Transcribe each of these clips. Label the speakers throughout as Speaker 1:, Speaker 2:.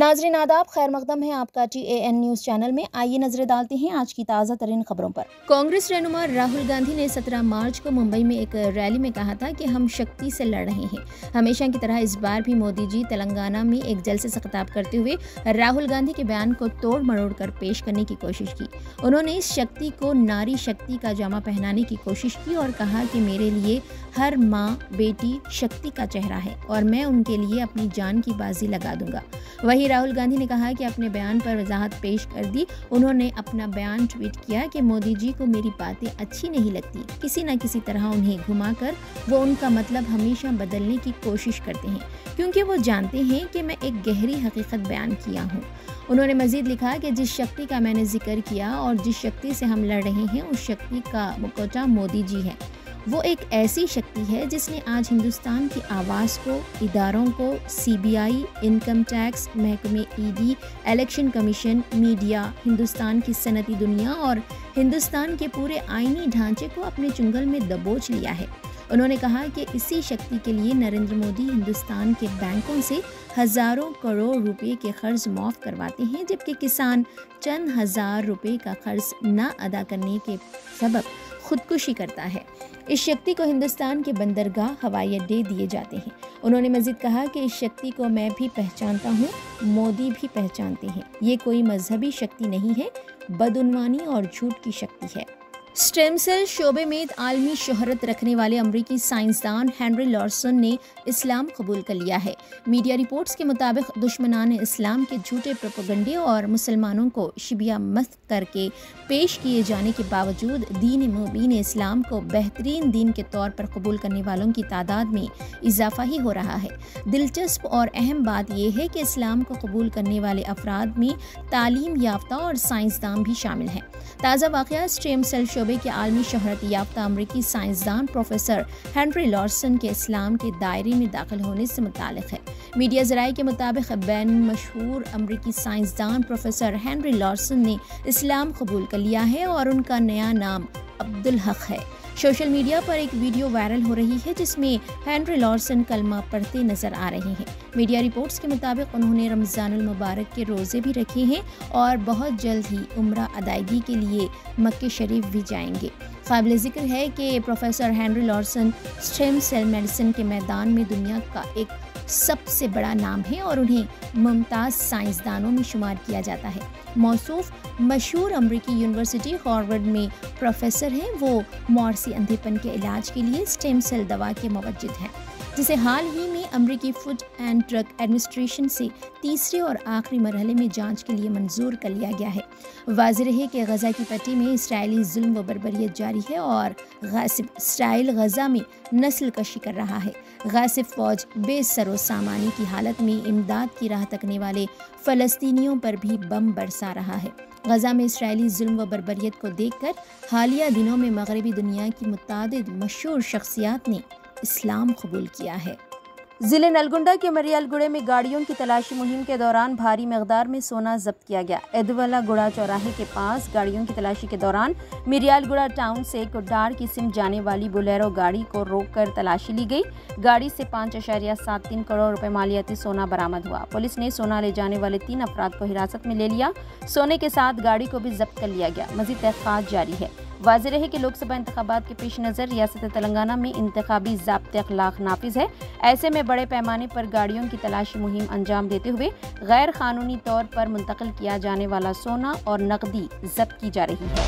Speaker 1: नाज़रीन आदाब, खैर मकदम है आपका TAN न्यूज़ चैनल में। आइए नजरें डालते हैं आज की ताज़ा तरीन खबरों पर। कांग्रेस रहनुमा राहुल गांधी ने 17 मार्च को मुंबई में एक रैली में कहा था कि हम शक्ति से लड़ रहे हैं। हमेशा की तरह इस बार भी मोदी जी तेलंगाना में एक जलसे से खिताब करते हुए राहुल गांधी के बयान को तोड़ मरोड़ कर पेश करने की कोशिश की। उन्होंने इस शक्ति को नारी शक्ति का जामा पहनाने की कोशिश की और कहा कि मेरे लिए हर माँ बेटी शक्ति का चेहरा है और मैं उनके लिए अपनी जान की बाजी लगा दूंगा। वहीं राहुल गांधी ने कहा कि अपने बयान पर वजाहत पेश कर दी। उन्होंने अपना बयान ट्वीट किया कि मोदी जी को मेरी बातें अच्छी नहीं लगती, किसी न किसी तरह उन्हें घुमाकर वो उनका मतलब हमेशा बदलने की कोशिश करते हैं, क्योंकि वो जानते हैं कि मैं एक गहरी हकीकत बयान किया हूँ। उन्होंने मजीद लिखा कि जिस शक्ति का मैंने जिक्र किया और जिस शक्ति से हम लड़ रहे हैं उस शक्ति का मुखौटा मोदी जी है। वो एक ऐसी शक्ति है जिसने आज हिंदुस्तान की आवाज़ को, इदारों को, CBI, इनकम टैक्स, महकमे ED, election commission, media, Hindustan की सनती दुनिया और हिंदुस्तान के पूरे आईनी ढांचे को अपने चुंगल में दबोच लिया है। उन्होंने कहा कि इसी शक्ति के लिए नरेंद्र मोदी हिंदुस्तान के बैंकों से हज़ारों करोड़ रुपए के कर्ज माफ़ करवाते हैं, जबकि किसान चंद हज़ार रुपए का कर्ज न अदा करने के सबब खुदकुशी करता है। इस शक्ति को हिंदुस्तान के बंदरगाह, हवाई अड्डे दिए जाते हैं। उन्होंने मजीद कहा कि इस शक्ति को मैं भी पहचानता हूँ, मोदी भी पहचानते हैं। ये कोई मजहबी शक्ति नहीं है, बदउनवानी और झूठ की शक्ति है। स्टेम सेल शोबे में आलमी शोहरत रखने वाले अमरीकी साइंसदान हेनरी लॉर्सन ने इस्लाम कबूल कर लिया है। मीडिया रिपोर्ट्स के मुताबिक दुश्मनान इस्लाम के झूठे प्रोपेगेंडे और मुसलमानों को शिबिया मस्त करके पेश किए जाने के बावजूद दीन मुबीन इस्लाम को बेहतरीन दीन के तौर पर कबूल करने वालों की तादाद में इजाफा ही हो रहा है। दिलचस्प और अहम बात यह है कि इस्लाम को कबूल करने वाले अफराद में तालीम याफ्ता और साइंसदान भी शामिल हैं। ताज़ा वाक़या स्टेम सेल शोबे के आलमी शोहरत याफ्ता अमरीकी साइंसदान प्रोफेसर हेनरी लॉर्सन के इस्लाम के दायरे में दाखिल होने से मुताल्लिक़ है। मीडिया ज़राए के मुताबिक बैन मशहूर अमरीकी साइंसदान प्रोफेसर हेनरी लॉर्सन ने इस्लाम कबूल कर लिया है और उनका नया नाम अब्दुल हक है। सोशल मीडिया पर एक वीडियो वायरल हो रही है जिसमें हेनरी लॉर्सन कलमा पढ़ते नजर आ रहे हैं। मीडिया रिपोर्ट्स के मुताबिक उन्होंने रमज़ानुल मुबारक के रोज़े भी रखे हैं और बहुत जल्द ही उम्रा अदायगी के लिए मक्के शरीफ भी जाएंगे। काबिल ज़िक्र है कि professor Henry Larson stem cell medicine के मैदान में दुनिया का एक सबसे बड़ा नाम है और उन्हें मुमताज़ साइंसदानों में शुमार किया जाता है। मौसूफ मशहूर अमरीकी यूनिवर्सिटी हार्वर्ड में प्रोफेसर हैं। वो मौरसी अंधेपन के इलाज के लिए स्टेम सेल दवा के मुवज्जिद हैं, जिसे हाल ही में अमरीकी फूड एंड ड्रग एडमिनिस्ट्रेशन से तीसरे और आखिरी मरहले में जांच के लिए मंजूर कर लिया गया है। वाज़ेह है कि गज़ा की पट्टी में इसराइली जुल्म व बर्बरियत जारी है और गासिब इसराइल गज़ा में नस्ल कशी कर रहा है। गासिब फौज बेसरो सामानी की हालत में इमदाद की राह तकने वाले फ़लस्तीनियों पर भी बम बरसा रहा है। गज़ा में इसराइली जुल्म व बर्बरियत को देखकर हालिया दिनों में मगरबी दुनिया की मुतादिद मशहूर शख्सियात ने इस्लाम कबूल किया है। ज़िले नलगुंडा के मरियालगुड़े में गाड़ियों की तलाशी मुहिम के दौरान भारी मकदार में सोना जब्त किया गया। एदवाला गुड़ा चौराहे के पास गाड़ियों की तलाशी के दौरान मिरियालगुड़ा टाउन से कुड्डार की सिमत जाने वाली बोलेरो गाड़ी को रोककर तलाशी ली गई। गाड़ी से 5.73 करोड़ रुपए मालियाती सोना बरामद हुआ। पुलिस ने सोना ले जाने वाले 3 अफराद को हिरासत में ले लिया। सोने के साथ गाड़ी को भी जब्त कर लिया गया। मज़ीद तहक़ीक़ात जारी है। वाज़ेह रहे कि लोकसभा इंतखाबात के पेश नज़र रियासत तेलंगाना में इंतखाबी ज़ाब्ते अखलाक नाफिज है। ऐसे में बड़े पैमाने पर गाड़ियों की तलाशी मुहिम अंजाम देते हुए गैर कानूनी तौर पर मुंतकिल किया जाने वाला सोना और नकदी जब्त की जा रही है।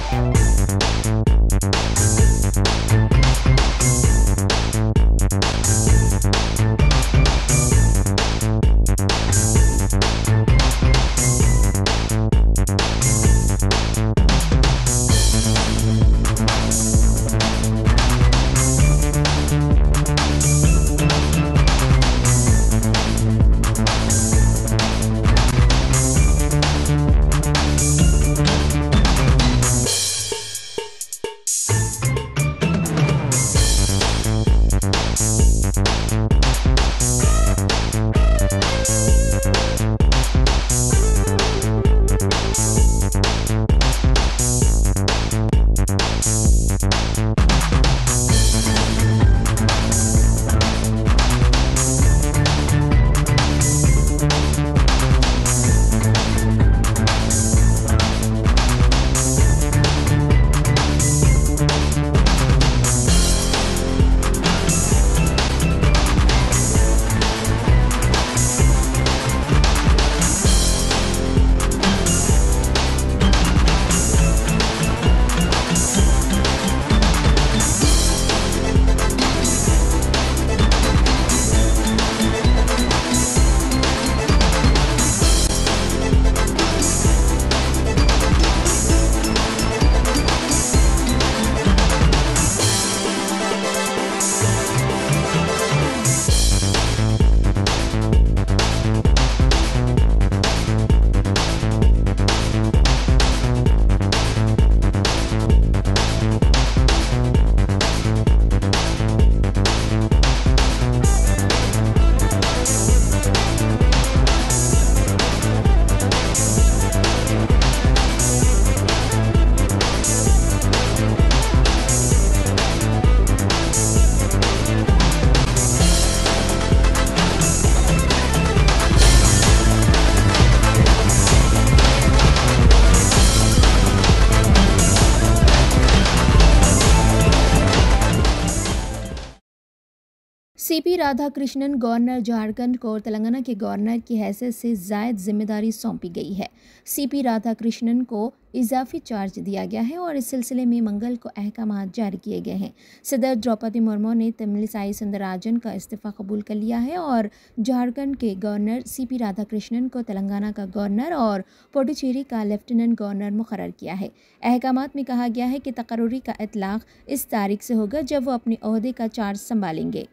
Speaker 1: सीपी राधाकृष्णन गवर्नर झारखंड को तलंगाना के गवर्नर की हैसियत से ज़ायद जिम्मेदारी सौंपी गई है। सीपी राधाकृष्णन को इजाफी चार्ज दिया गया है और इस सिलसिले में मंगल को अहकामात जारी किए गए हैं। सदर द्रौपदी मुर्मू ने तमिलिसाई सुंदरराजन का इस्तीफ़ा कबूल कर लिया है और झारखंड के गवर्नर सीपी राधाकृष्णन को तेलंगाना का गवर्नर और पुडुचेरी का लेफ्टिनेंट गवर्नर मुकर्रर किया है। अहकामात में कहा गया है कि तकर्री का इतलाक़ इस तारीख से होगा जब वो अपने ओहदे का चार्ज संभालेंगे।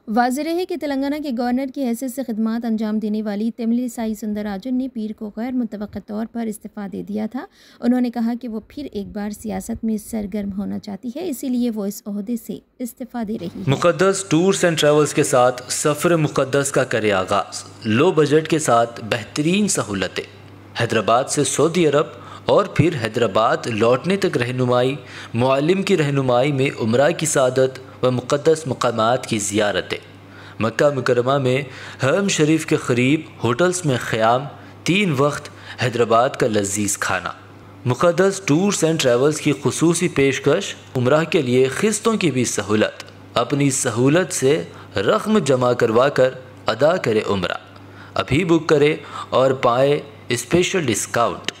Speaker 1: वाज़ेह है कि तेलंगाना के गवर्नर की हैसियत से खिदमात अंजाम देने वाली तमिलिसाई सुंदरराजन ने पीर को गैर मुतवक्का तौर पर इस्तीफ़ा दे दिया था। उन्होंने कहा कि वो फिर एक बार सियासत में सरगर्म होना चाहती है, इसीलिए वो इस ओहदे से इस्तीफ़ा दे रही है।
Speaker 2: मुक़द्दस टूर्स एंड ट्रैवल्स के साथ सफ़र मुक़द्दस का करे आगाज़। लो बजट के साथ बेहतरीन सहूलतें। हैदराबाद से सऊदी अरब और फिर हैदराबाद लौटने तक रहनुमाई, मुअल्लिम की रहनुमाई में उम्रा की सादत व मुक़द्दस मकामात की ज़ियारतें। मक्का मुकरमा में हरम शरीफ के करीब होटल्स में ख़याम, 3 वक्त हैदराबाद का लजीज़ खाना। मुक़द्दस टूर्स एंड ट्रैवल्स की खुसूसी पेशकश, उम्रा के लिए क़िस्तों की भी सहूलत। अपनी सहूलत से रक़म जमा करवा कर अदा करे उम्रा। अभी बुक करे और पाए स्पेशल डिस्काउंट।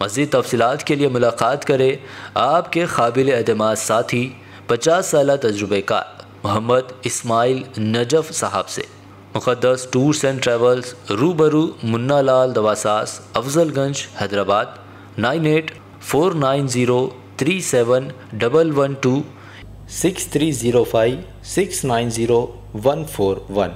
Speaker 2: मज़ीद तफ़सीलात के लिए मुलाकात करें आपके काबिल एतमाद साथी 50 साल तजुर्बेकार मोहम्मद इस्माइल नजफ़ साहब से। मुक़द्दस टूर्स एंड ट्रैवल्स, रूबरू मुन्ना लाल दवासास, अफजलगंज, हैदराबाद। 9849037112 6305 690 141।